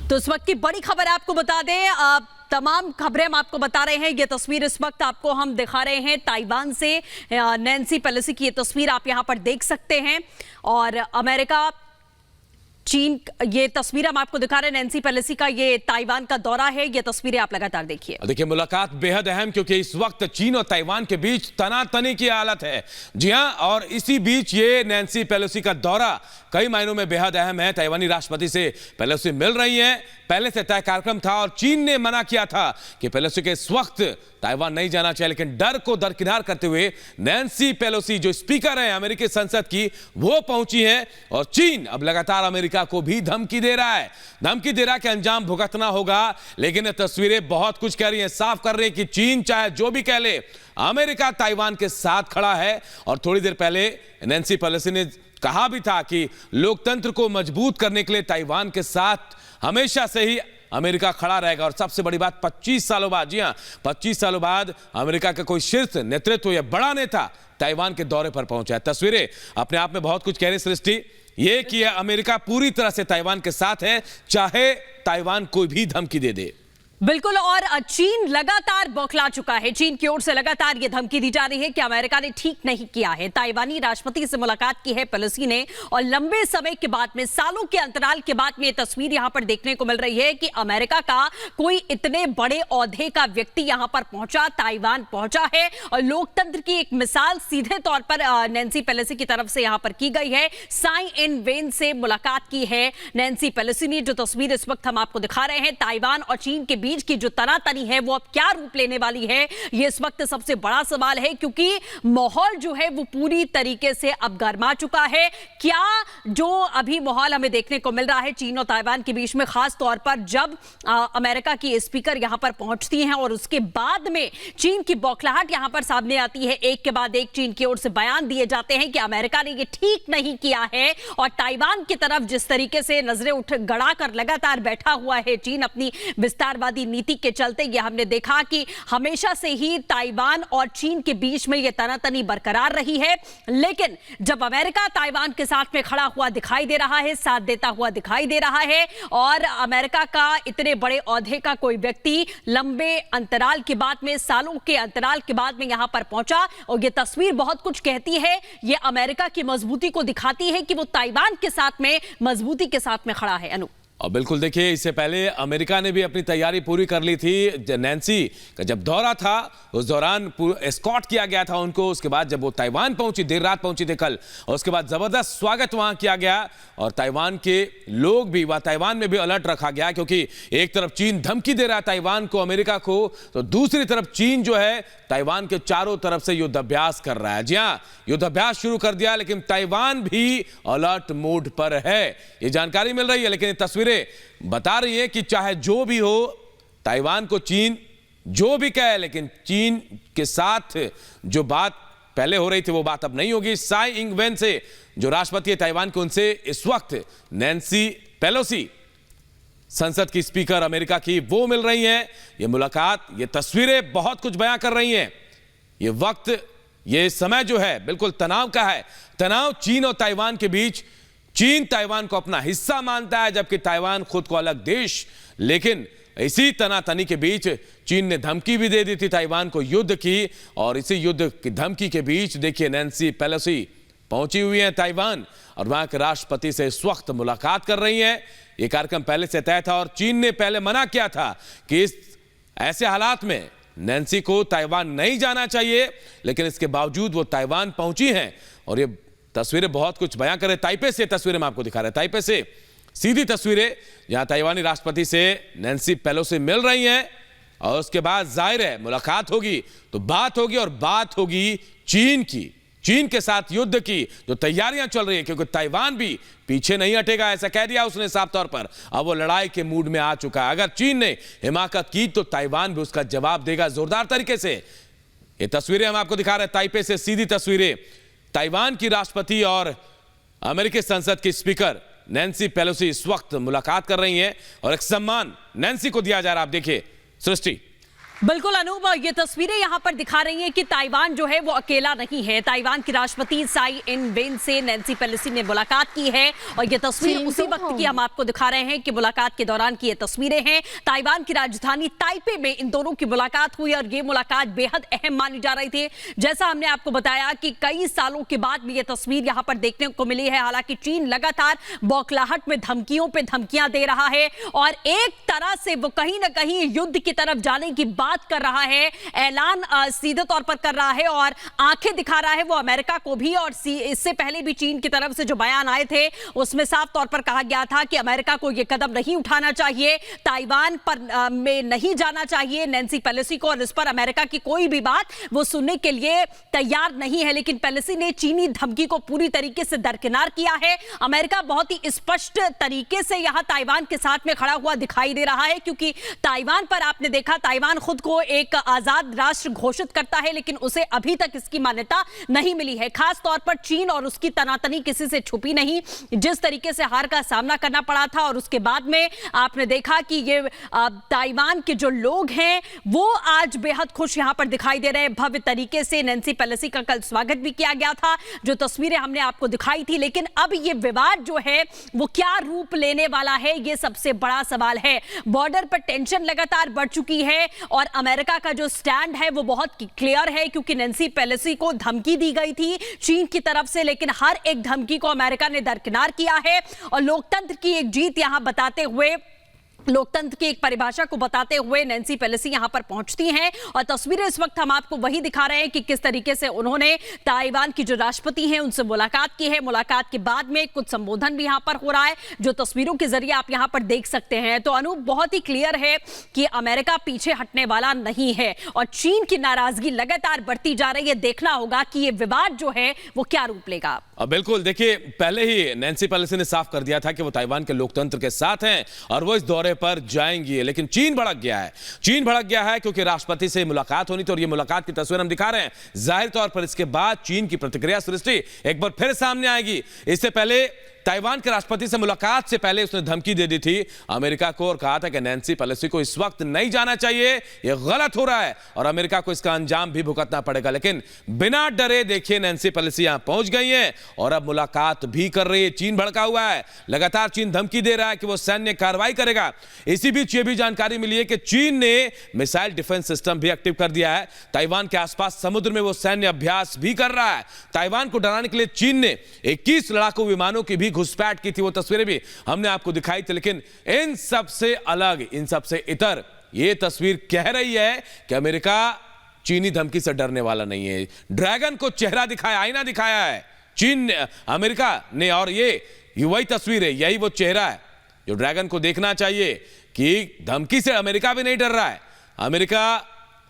तो इस वक्त की बड़ी खबर आपको बता दें, तमाम खबरें हम आपको बता रहे हैं। ये तस्वीर इस वक्त आपको हम दिखा रहे हैं ताइवान से। नैन्सी पेलोसी की ये तस्वीर आप यहां पर देख सकते हैं। और अमेरिका, चीन, ये तस्वीर हम आपको दिखा रहे हैं। नैन्सी पेलोसी का ये ताइवान का दौरा है। ये तस्वीरें आप लगातार देखिए। देखिए, मुलाकात बेहद अहम, क्योंकि इस वक्त चीन और ताइवान के बीच तनातनी की हालत है। जी हां, और इसी बीच ये नैन्सी पेलोसी का दौरा कई मायनों में बेहद अहम है। ताइवानी राष्ट्रपति से पेलोसी मिल रही हैं। पहले से तय कार्यक्रम था और चीन ने मना किया था कि पेलोसी के इस वक्त ताइवान नहीं जाना चाहिए, लेकिन डर को दरकिनार करते हुए नैन्सी पेलोसी जो स्पीकर हैं अमेरिकी संसद की, वो पहुंची हैं। और चीन अब लगातार अमेरिका को भी धमकी दे रहा है कि अंजाम भुगतना होगा। लेकिन ये तस्वीरें बहुत कुछ कह रही हैं, साफ कर रही हैं कि चीन चाहे जो भी कह ले, अमेरिका ताइवान के साथ खड़ा है। और थोड़ी देर पहले नैन्सी पेलोसी ने कहा भी था कि लोकतंत्र को मजबूत करने के लिए ताइवान के साथ हमेशा से ही अमेरिका खड़ा रहेगा। और सबसे बड़ी बात, 25 सालों बाद, जी हां, 25 सालों बाद अमेरिका का कोई शीर्ष नेतृत्व या बड़ा नेता ताइवान के दौरे पर पहुंचा है। तस्वीरें अपने आप में बहुत कुछ कह रही सृष्टि, ये कि अमेरिका पूरी तरह से ताइवान के साथ है, चाहे ताइवान कोई भी धमकी दे दे। बिल्कुल। और चीन लगातार बौखला चुका है। चीन की ओर से लगातार यह धमकी दी जा रही है कि अमेरिका ने ठीक नहीं किया है। ताइवानी राष्ट्रपति से मुलाकात की है पेलोसी ने, और लंबे समय के बाद में, सालों के अंतराल के बाद में, यह तस्वीर यहां पर देखने को मिल रही है कि अमेरिका का कोई इतने बड़े ओहदे का व्यक्ति यहां पर पहुंचा, ताइवान पहुंचा है। और लोकतंत्र की एक मिसाल सीधे तौर पर नैन्सी पेलोसी की तरफ से यहां पर की गई है। साई इन वेन से मुलाकात की है नैन्सी पेलोसी ने। जो तस्वीर इस वक्त हम आपको दिखा रहे हैं, ताइवान और चीन के बीच की जो तनातनी है वो अब क्या रूप लेने वाली है, ये इस वक्त सबसे बड़ा सवाल है। क्योंकि माहौल जो है वो पूरी तरीके से अब गर्मा चुका है। क्या जो अभी माहौल हमें देखने को मिल रहा है चीन और ताइवान के बीच में, खास तौर पर जब अमेरिका की स्पीकर यहां पर पहुंचती हैं और उसके बाद में चीन की बौखलाहट यहां पर सामने आती है, एक के बाद एक चीन की ओर से बयान दिए जाते हैं कि अमेरिका ने ये ठीक नहीं किया है। और ताइवान की तरफ जिस तरीके से नजरें गड़ाकर लगातार बैठा हुआ है चीन अपनी विस्तारवादी नीति के चलते, ये हमने देखा कि हमेशा से ही ताइवान और चीन के बीच में ये तनातनी बरकरार रही है। लेकिन जब अमेरिका ताइवान के साथ में खड़ा हुआ दिखाई दे रहा है, साथ देता हुआ दिखाई दे रहा है, और अमेरिका का इतने बड़े ओहदे का कोई व्यक्ति लंबे अंतराल के बाद में, सालों के अंतराल के बाद में यहां पर पहुंचा, और ये तस्वीर बहुत कुछ कहती है। ये अमेरिका की मजबूती को दिखाती है कि वो ताइवान के साथ में मजबूती के साथ में खड़ा है। अनु, और बिल्कुल देखिए, इससे पहले अमेरिका ने भी अपनी तैयारी पूरी कर ली थी। नैन्सी का जब दौरा था उस दौरान एस्कॉर्ट किया गया था उनको। उसके बाद जब वो ताइवान पहुंची, देर रात पहुंची थी कल, और उसके बाद जबरदस्त स्वागत वहां किया गया। और ताइवान के लोग भी, वह ताइवान में भी अलर्ट रखा गया, क्योंकि एक तरफ चीन धमकी दे रहा है ताइवान को, अमेरिका को, तो दूसरी तरफ चीन जो है ताइवान के चारों तरफ से युद्धाभ्यास कर रहा है। जी हां, युद्धाभ्यास शुरू कर दिया, लेकिन ताइवान भी अलर्ट मोड पर है, ये जानकारी मिल रही है। लेकिन ये तस्वीरें बता रही है कि चाहे जो भी हो, ताइवान को चीन जो भी कहे, लेकिन चीन के साथ जो बात पहले हो रही थी वो बात अब नहीं होगी। साई इंग वेन से, जो राष्ट्रपति है ताइवान के, उनसे इस वक्त नैन्सी पेलोसी, संसद की स्पीकर अमेरिका की, वो मिल रही हैं। ये मुलाकात, ये तस्वीरें बहुत कुछ बयां कर रही हैं। ये वक्त, ये समय जो है बिल्कुल तनाव का है। तनाव चीन और ताइवान के बीच। चीन ताइवान को अपना हिस्सा मानता है, जबकि ताइवान खुद को अलग देश। लेकिन इसी तनातनी के बीच चीन ने धमकी भी दे दी थी ताइवान को, युद्ध की। और इसी युद्ध की धमकी के बीच देखिए नैन्सी पेलोसी पहुंची हुई हैं ताइवान, और वहां के राष्ट्रपति से इस वक्त मुलाकात कर रही हैं। यह कार्यक्रम पहले से तय था, और चीन ने पहले मना किया था कि इस ऐसे हालात में नैन्सी को ताइवान नहीं जाना चाहिए, लेकिन इसके बावजूद वो ताइवान पहुंची हैं। और ये तस्वीरें बहुत कुछ बयां कर रहे। ताइपे से तस्वीरें मैं आपको दिखा रहा है, ताइपे से सीधी तस्वीरें, जहां ताइवानी राष्ट्रपति से नैन्सी पेलोसी मिल रही हैं। और उसके बाद जाहिर है मुलाकात होगी तो बात होगी, और बात होगी चीन की, चीन के साथ युद्ध की जो तैयारियां चल रही है, क्योंकि ताइवान भी पीछे नहीं हटेगा, ऐसा कह दिया उसने साफ तौर पर। अब वो लड़ाई के मूड में आ चुका है। अगर चीन ने हिमाकत की तो ताइवान भी उसका जवाब देगा जोरदार तरीके से। ये तस्वीरें हम आपको दिखा रहे हैं, ताइपे से सीधी तस्वीरें। ताइवान की राष्ट्रपति और अमेरिकी संसद की स्पीकर नैन्सी पेलोसी इस वक्त मुलाकात कर रही हैं, और एक सम्मान नैन्सी को दिया जा रहा है। आप देखिए सृष्टि। बिल्कुल अनूप, ये तस्वीरें यहाँ पर दिखा रही हैं कि ताइवान जो है वो अकेला नहीं है। ताइवान की राष्ट्रपति साई इन वेन से नैन्सी पेलोसी ने मुलाकात की है और ये तस्वीर उसी वक्त की हम आपको दिखा रहे हैं कि मुलाकात के दौरान की ये तस्वीरें हैं। ताइवान की राजधानी ताइपे में इन दोनों की मुलाकात हुई और ये मुलाकात बेहद अहम मानी जा रही थी। जैसा हमने आपको बताया कि कई सालों के बाद में ये तस्वीर यहाँ पर देखने को मिली है। हालांकि चीन लगातार बौखलाहट में धमकियों पे धमकियां दे रहा है और एक तरह से वो कहीं ना कहीं युद्ध की तरफ जाने की बात कर रहा है, ऐलान सीधे तौर पर कर रहा है और आंखें दिखा रहा है वो अमेरिका को भी। और इससे पहले भी चीन की तरफ से जो बयान आए थे उसमें साफ तौर पर कहा गया था कि अमेरिका को यह कदम नहीं उठाना चाहिए, ताइवान पर में नहीं जाना चाहिए नैन्सी पेलोसी को, और इस पर अमेरिका की कोई भी बात वो सुनने के लिए तैयार नहीं है। लेकिन पेलोसी ने चीनी धमकी को पूरी तरीके से दरकिनार किया है। अमेरिका बहुत ही स्पष्ट तरीके से यहां ताइवान के साथ में खड़ा हुआ दिखाई दे रहा है, क्योंकि ताइवान पर आपने देखा ताइवान खुद को एक आजाद राष्ट्र घोषित करता है लेकिन उसे अभी तक इसकी मान्यता नहीं मिली है। खास तौर पर चीन और उसकी तनातनी किसी से छुपी नहीं। जिस तरीके से हार का सामना करना पड़ा था और उसके बाद में आपने देखा कि ये ताइवान के जो लोग हैं वो आज बेहद खुश यहां पर दिखाई दे रहे हैं। भव्य तरीके से नैन्सी पेलोसी का कल स्वागत भी किया गया था, जो तस्वीरें हमने आपको दिखाई थी। लेकिन अब ये विवाद जो है वो क्या रूप लेने वाला है, ये सबसे बड़ा सवाल है। बॉर्डर पर टेंशन लगातार बढ़ चुकी है और अमेरिका का जो स्टैंड है वो बहुत क्लियर है, क्योंकि नैन्सी पेलोसी को धमकी दी गई थी चीन की तरफ से, लेकिन हर एक धमकी को अमेरिका ने दरकिनार किया है। और लोकतंत्र की एक जीत यहां बताते हुए, लोकतंत्र की एक परिभाषा को बताते हुए नैन्सी पेलोसी यहां पर पहुंचती हैं और तस्वीरें इस वक्त हम आपको वही दिखा रहे हैं कि किस तरीके से उन्होंने ताइवान की जो राष्ट्रपति हैं उनसे मुलाकात की है। मुलाकात के बाद में कुछ संबोधन भी यहां पर हो रहा है, जो तस्वीरों के जरिए आप यहां पर देख सकते हैं। तो अनूप, बहुत ही क्लियर है कि अमेरिका पीछे हटने वाला नहीं है और चीन की नाराजगी लगातार बढ़ती जा रही है। देखना होगा कि ये विवाद जो है वो क्या रूप लेगा। बिल्कुल, देखिए पहले ही नैन्सी पेलोसी ने साफ कर दिया था कि वो ताइवान के लोकतंत्र के साथ हैं और वो इस दौरे पर जाएंगी। लेकिन चीन भड़क गया है। चीन भड़क गया है क्योंकि राष्ट्रपति से मुलाकात होनी थी और ये मुलाकात की तस्वीर हम दिखा रहे हैं। जाहिर तौर पर इसके बाद चीन की प्रतिक्रिया सृष्टि एक बार फिर सामने आएगी। इससे पहले ताइवान के राष्ट्रपति से मुलाकात से पहले उसने धमकी दे दी थी अमेरिका को और कहा था कि नैन्सी पेलोसी को इस वक्त नहीं जाना चाहिए, यह गलत हो रहा है और अमेरिका को इसका अंजाम भी भुगतना पड़ेगा। लेकिन बिना डरे देखिए नैन्सी पेलोसी यहां पहुंच गई हैं और अब मुलाकात भी कर रही है। चीन भड़का हुआ है, लगातार चीन धमकी दे रहा है कि वो सैन्य कार्रवाई करेगा। इसी बीच ये भी जानकारी मिली है कि चीन ने मिसाइल डिफेंस सिस्टम भी एक्टिव कर दिया है। ताइवान के आसपास समुद्र में वो सैन्य अभ्यास भी कर रहा है। ताइवान को डराने के लिए चीन ने 21 लड़ाकू विमानों की भी घुसपैठ की थी, वो तस्वीरें भी हमने आपको दिखाई थी। लेकिन इन सबसे अलग, इन सबसे इतर ये तस्वीर कह रही है कि अमेरिका चीनी धमकी से डरने वाला नहीं है। ड्रैगन को चेहरा दिखाया, आईना दिखाया है चीन अमेरिका ने, और ये वही तस्वीर है, यही वो चेहरा है जो ड्रैगन को देखना चाहिए कि धमकी से अमेरिका भी नहीं डर रहा है। अमेरिका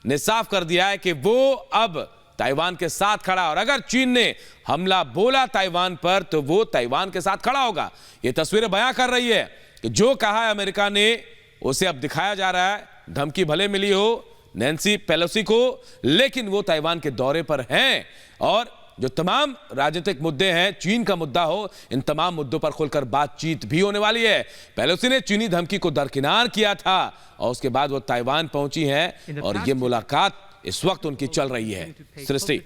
ने साफ कर दिया है कि वो अब ताइवान के साथ खड़ा, और अगर चीन ने हमला बोला ताइवान पर तो वो ताइवान के साथ खड़ा होगा। ये तस्वीरें बयां कर रही है कि जो कहा है अमेरिका ने उसे अब दिखाया जा रहा है। धमकी भले मिली हो नैन्सी पेलोसी को, लेकिन वो ताइवान के दौरे पर हैं और जो तमाम राजनीतिक मुद्दे हैं, चीन का मुद्दा हो, इन तमाम मुद्दों पर खुलकर बातचीत भी होने वाली है। पेलोसी ने चीनी धमकी को दरकिनार किया था और उसके बाद वो ताइवान पहुंची हैं और ये मुलाकात इस वक्त उनकी चल रही है। सृष्टि,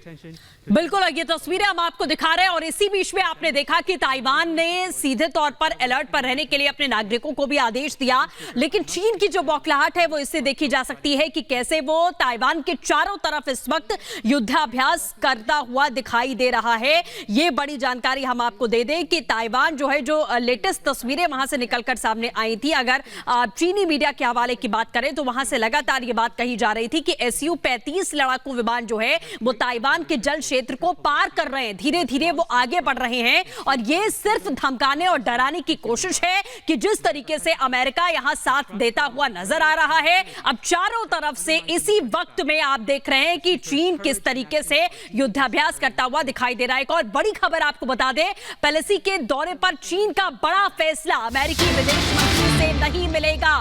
बिल्कुल, ये तस्वीरें हम आपको दिखा रहे हैं और इसी बीच में आपने देखा कि ताइवान ने सीधे तौर पर अलर्ट पर रहने के लिए अपने नागरिकों को भी आदेश दिया। लेकिन चीन की जो बौखलाहट है वो इससे देखी जा सकती है कि कैसे वो ताइवान के चारों तरफ इस वक्त युद्धाभ्यास करता हुआ दिखाई दे रहा है। ये बड़ी जानकारी हम आपको दे दें कि ताइवान जो है, जो लेटेस्ट तस्वीरें वहां से निकलकर सामने आई थी, अगर चीनी मीडिया के हवाले की बात करें तो वहां से लगातार ये बात कही जा रही थी कि SU-35 लड़ाकू विमान जो है वो ताइवान के जल क्षेत्र को पार कर रहे हैं, धीरे धीरे वो आगे बढ़ रहे हैं। और ये सिर्फ धमकाने और डराने की कोशिश है कि जिस तरीके से अमेरिका यहां साथ देता हुआ नजर आ रहा है, अब चारों तरफ से इसी वक्त में आप देख रहे हैं कि चीन किस तरीके से युद्धाभ्यास करता हुआ दिखाई दे रहा है। एक और बड़ी खबर आपको बता दें, पेलोसी के दौरे पर चीन का बड़ा फैसला अमेरिकी विदेश मंत्री से नहीं मिलेगा।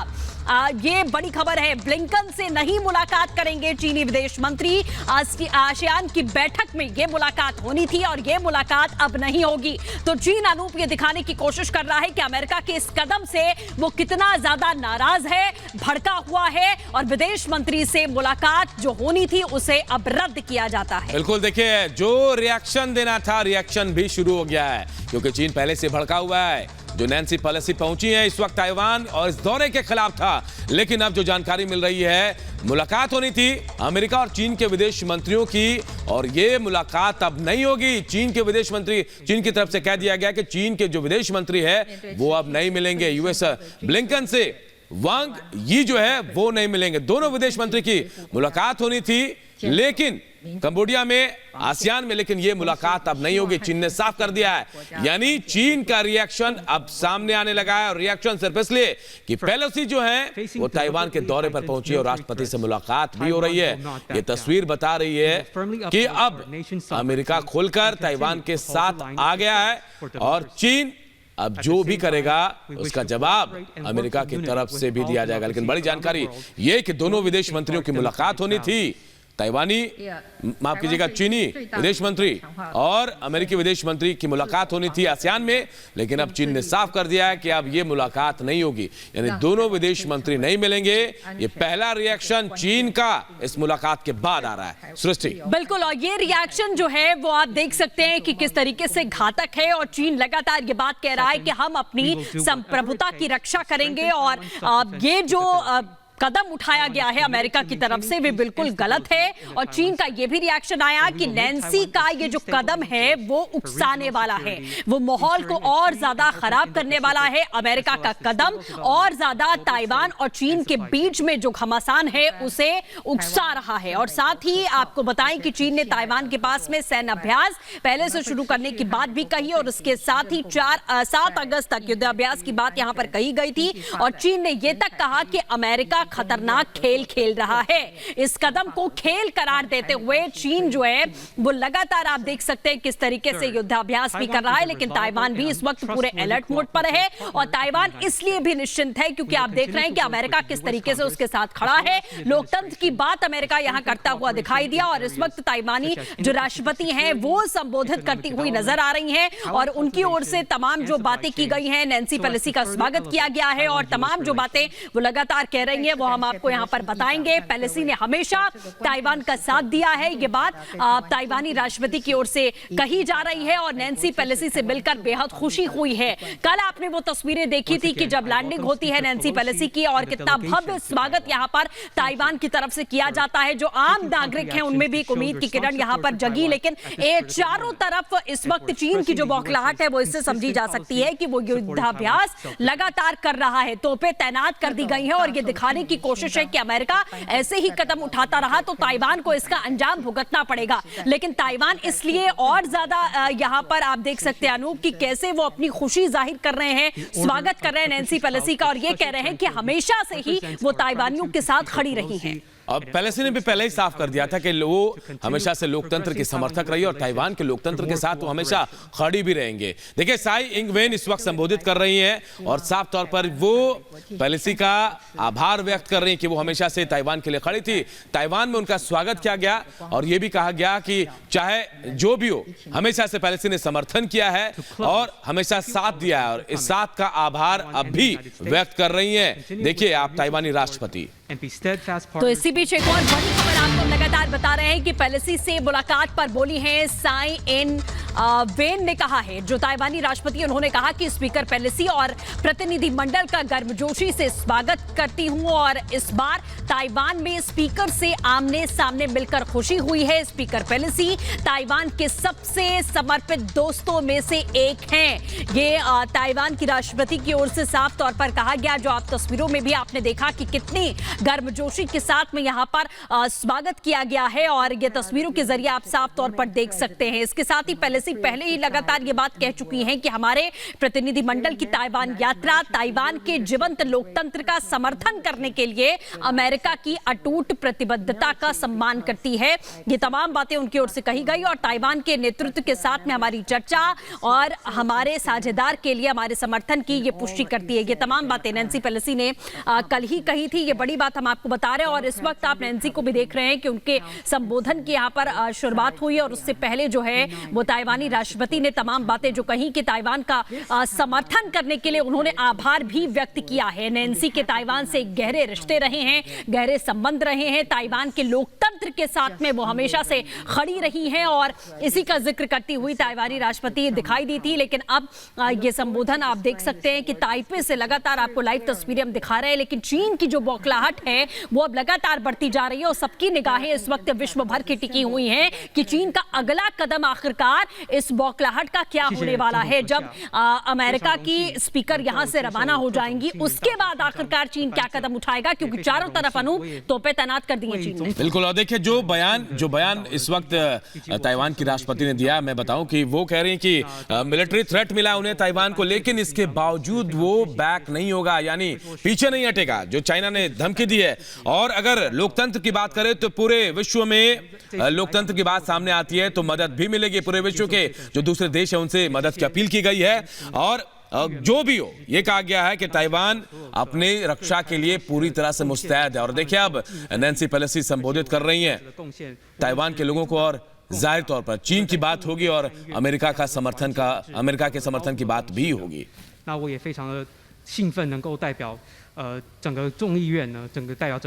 ये बड़ी खबर है, ब्लिंकन से नहीं मुलाकात करेंगे चीनी विदेश मंत्री। आसियान की बैठक में ये मुलाकात होनी थी और ये मुलाकात अब नहीं होगी। तो चीन अनूप ये दिखाने की कोशिश कर रहा है कि अमेरिका के इस कदम से वो कितना ज्यादा नाराज है, भड़का हुआ है, और विदेश मंत्री से मुलाकात जो होनी थी उसे अब रद्द किया जाता है। बिल्कुल, देखिए जो रिएक्शन देना था, रिएक्शन भी शुरू हो गया है, क्योंकि चीन पहले से भड़का हुआ है। जो नैन्सी पेलोसी पहुंची है इस वक्त ताइवान और इस दौरे के खिलाफ था, लेकिन अब जो जानकारी मिल रही है, मुलाकात होनी थी अमेरिका और चीन के विदेश मंत्रियों की, और ये मुलाकात अब नहीं होगी। चीन के विदेश मंत्री, चीन की तरफ से कह दिया गया कि चीन के जो विदेश मंत्री है वो अब नहीं मिलेंगे यूएस ब्लिंकन से। वांग यी जो है वो नहीं मिलेंगे। दोनों विदेश मंत्री की मुलाकात होनी थी, लेकिन कंबोडिया में, आसियान में, लेकिन ये मुलाकात अब नहीं होगी। चीन ने साफ कर दिया है, यानी चीन का रिएक्शन अब सामने आने लगा है। और रिएक्शन सिर्फ इसलिए कि पेलोसी जो है वो ताइवान के दौरे पर पहुंची और राष्ट्रपति से मुलाकात भी हो रही है। ये तस्वीर बता रही है कि अब अमेरिका खुलकर ताइवान के साथ आ गया है और चीन अब जो भी करेगा उसका जवाब अमेरिका की तरफ से भी दिया जाएगा। लेकिन बड़ी जानकारी ये कि दोनों विदेश मंत्रियों की मुलाकात होनी थी, ताइवानी, माफ कीजिएगा, चीनी विदेश मंत्री और अमेरिकी विदेश मंत्री की मुलाकात होनी थी आसियान में, लेकिन अब चीन ने साफ कर दिया है कि अब ये मुलाकात नहीं होगी, यानी दोनों विदेश मंत्री नहीं मिलेंगे। ये पहला रिएक्शन चीन का इस मुलाकात के बाद आ रहा है। सृष्टि, बिल्कुल, और ये रिएक्शन जो है वो आप देख सकते हैं कि किस तरीके से घातक है। और चीन लगातार ये बात कह रहा है कि हम अपनी संप्रभुता की रक्षा करेंगे, और ये जो कदम उठाया गया है अमेरिका की तरफ से वे बिल्कुल गलत है। और चीन का यह भी रिएक्शन आया कि नैन्सी का ये जो कदम है वो उकसाने वाला है, वो माहौल को और ज्यादा खराब करने वाला है। अमेरिका का कदम और ज्यादा ताइवान और चीन के बीच में जो घमासान है उसे उकसा रहा है। और साथ ही आपको बताएं कि चीन ने ताइवान के पास में सैन्य अभ्यास पहले से शुरू करने की बात भी कही, और उसके साथ ही 7 अगस्त तक युद्धाभ्यास की बात यहां पर कही गई थी। और चीन ने यह तक कहा कि अमेरिका खतरनाक खेल खेल रहा है। इस कदम को खेल करार देते हुए चीन जो है वो लगातार आप देख सकते हैं किस तरीके से युद्धाभ्यास भी कर रहा है। लेकिन ताइवान भी इस वक्त पूरे अलर्ट मोड पर है, और ताइवान इसलिए भी निश्चिंत है क्योंकि आप देख रहे हैं कि अमेरिका किस तरीके से उसके साथ खड़ा है। लोकतंत्र की बात अमेरिका यहां करता हुआ दिखाई दिया, और इस वक्त ताइवानी जो राष्ट्रपति हैं वो संबोधित करती हुई नजर आ रही हैं, और उनकी ओर से तमाम जो बातें की गई हैं, नैन्सी पेलोसी का स्वागत किया गया है, और तमाम जो बातें वो लगातार कह रही हैं वो हम आपको यहां पर बताएंगे। पेलोसी ने हमेशा ताइवान का साथ दिया है, ये बात ताइवानी राष्ट्रपति की ओर से कही जा रही है, और नैन्सी पेलोसी से मिलकर बेहद खुशी हुई है। कल आपने वो तस्वीरें देखी थी कि जब लैंडिंग होती है नैन्सी पेलोसी की, और कितना भव्य स्वागत यहां पर ताइवान की तरफ से किया जाता है। जो आम नागरिक हैं उनमें भी एक उम्मीद की किरण यहां पर जगी। लेकिन ये चारों तरफ इस वक्त चीन की जो बौखलाहट है वो इससे समझी जा सकती है कि वो युद्धाभ्यास लगातार कर रहा है, तोपें तैनात कर दी गई हैं, और ये दिखाने की कोशिश है कि अमेरिका ऐसे ही कदम उठाता रहा तो ताइवान को इसका अंजाम भुगतना पड़ेगा। लेकिन ताइवान इसलिए और ज्यादा यहां पर आप देख सकते हैं अनूप कि कैसे वो अपनी खुशी जाहिर कर रहे हैं, स्वागत कर रहे हैं नैन्सी पेलोसी का, और ये कह रहे हैं कि हमेशा से ही वो ताइवानियों के साथ खड़ी रही हैं। अब पेलोसी ने भी पहले ही साफ कर दिया था कि वो हमेशा से लोकतंत्र की समर्थक रही, और ताइवान के लोकतंत्र के साथ वो हमेशा खड़ी भी रहेंगे। देखिए, साई इंग-वेन इस वक्त संबोधित कर रही हैं और साफ तौर पर वो पेलोसी का आभार व्यक्त कर रही हैं कि वो हमेशा से ताइवान के लिए खड़ी थी। ताइवान में उनका स्वागत किया गया, और ये भी कहा गया कि चाहे जो भी हो, हमेशा से पेलोसी ने समर्थन किया है और हमेशा साथ दिया है, और इस साथ का आभार अब भी व्यक्त कर रही हैं। देखिए आप ताइवानी राष्ट्रपति। तो इसी बीच एक और बड़ी खबर आपको लगातार बता रहे हैं कि पेलोसी से मुलाकात पर बोली हैं साई इंग-वेन ने कहा है, जो ताइवानी राष्ट्रपति, उन्होंने कहा कि स्पीकर पेलोसी और प्रतिनिधिमंडल का गर्मजोशी से स्वागत करती हूं, और इस बार ताइवान में स्पीकर से आमने सामने मिलकर खुशी हुई है। स्पीकर पेलोसी ताइवान के सबसे समर्पित दोस्तों में से एक हैं। ये ताइवान की राष्ट्रपति की ओर से साफ तौर पर कहा गया, जो आप तस्वीरों में भी आपने देखा कि कितनी गर्मजोशी के साथ में यहां पर स्वागत किया गया है, और ये तस्वीरों के जरिए आप साफ तौर पर देख सकते हैं। इसके साथ ही पेलोसी पेलोसी पहले ही लगातार ये बात कह चुकी हैं कि हमारे प्रतिनिधिमंडल की ताइवान यात्रा ताइवान के जीवंत लोकतंत्र का समर्थन करने के लिए अमेरिका की अटूट प्रतिबद्धता का सम्मान करती है। ये तमाम बातें उनकी ओर से कही गई और ताइवान के नेतृत्व के साथ में हमारी चर्चा और हमारे साझेदार के लिए हमारे समर्थन की ये पुष्टि करती है। ये तमाम बातें नैन्सी पेलोसी ने कल ही कही थी। ये बड़ी बात हम आपको बता रहे हैं और इस वक्त आप नैन्सी को भी देख रहे हैं कि उनके संबोधन की यहाँ पर शुरुआत हुई और उससे पहले जो है वो ताइवानी राष्ट्रपति ने तमाम बातें जो कही कि ताइवान का समर्थन करने के लिए उन्होंने आभार भी व्यक्त किया है। नैन्सी के ताइवान से गहरे रिश्ते रहे हैं, गहरे संबंध रहे हैं, ताइवान के लोकतंत्र के साथ में वो हमेशा से खड़ी रही हैं और इसी का जिक्र करती हुई ताइवानी राष्ट्रपति दिखाई दी थी। लेकिन अब ये संबोधन आप देख सकते हैं कि ताइपे से लगातार आपको लाइव तस्वीरें हम दिखा रहे हैं, लेकिन चीन की जो बौखलाहट है वो अब लगातार बढ़ती जा रही है और सबकी निगाहें इस वक्त विश्व भर की टिकी हुई हैं कि चीन का अगला कदम आखिरकार इस बौखलाहट का क्या होने वाला है। जब अमेरिका की स्पीकर यहां से रवाना हो जाएंगी उसके बाद आखिरकार चीन क्या कदम उठाएगा, क्योंकि चारों तरफ तोपे तैनात कर दिए चीन ने। बिल्कुल। और देखिए जो बयान इस वक्त ताइवान की राष्ट्रपति ने दिया, मैं बताऊं कि वो कह रही हैं कि मिलिट्री थ्रेट मिला उन्हें ताइवान को, लेकिन इसके बावजूद वो बैक नहीं होगा, यानी पीछे नहीं हटेगा जो चाइना ने धमकी दी है। और अगर लोकतंत्र की बात करें तो पूरे विश्व में लोकतंत्र की बात सामने आती है तो मदद भी मिलेगी। पूरे विश्व के जो दूसरे देश हैं उनसे मदद की अपील की गई है और जो भी हो ये कहा गया है कि ताइवान अपने रक्षा के लिए पूरी तरह से मुस्तैद है। और देखिए अब नैन्सी पेलोसी संबोधित कर रही हैं ताइवान के लोगों को और जाहिर तौर पर चीन की बात होगी और अमेरिका के समर्थन की बात भी होगी। 那我也非常的兴奋，能够代表整个众议院呢，整个代表整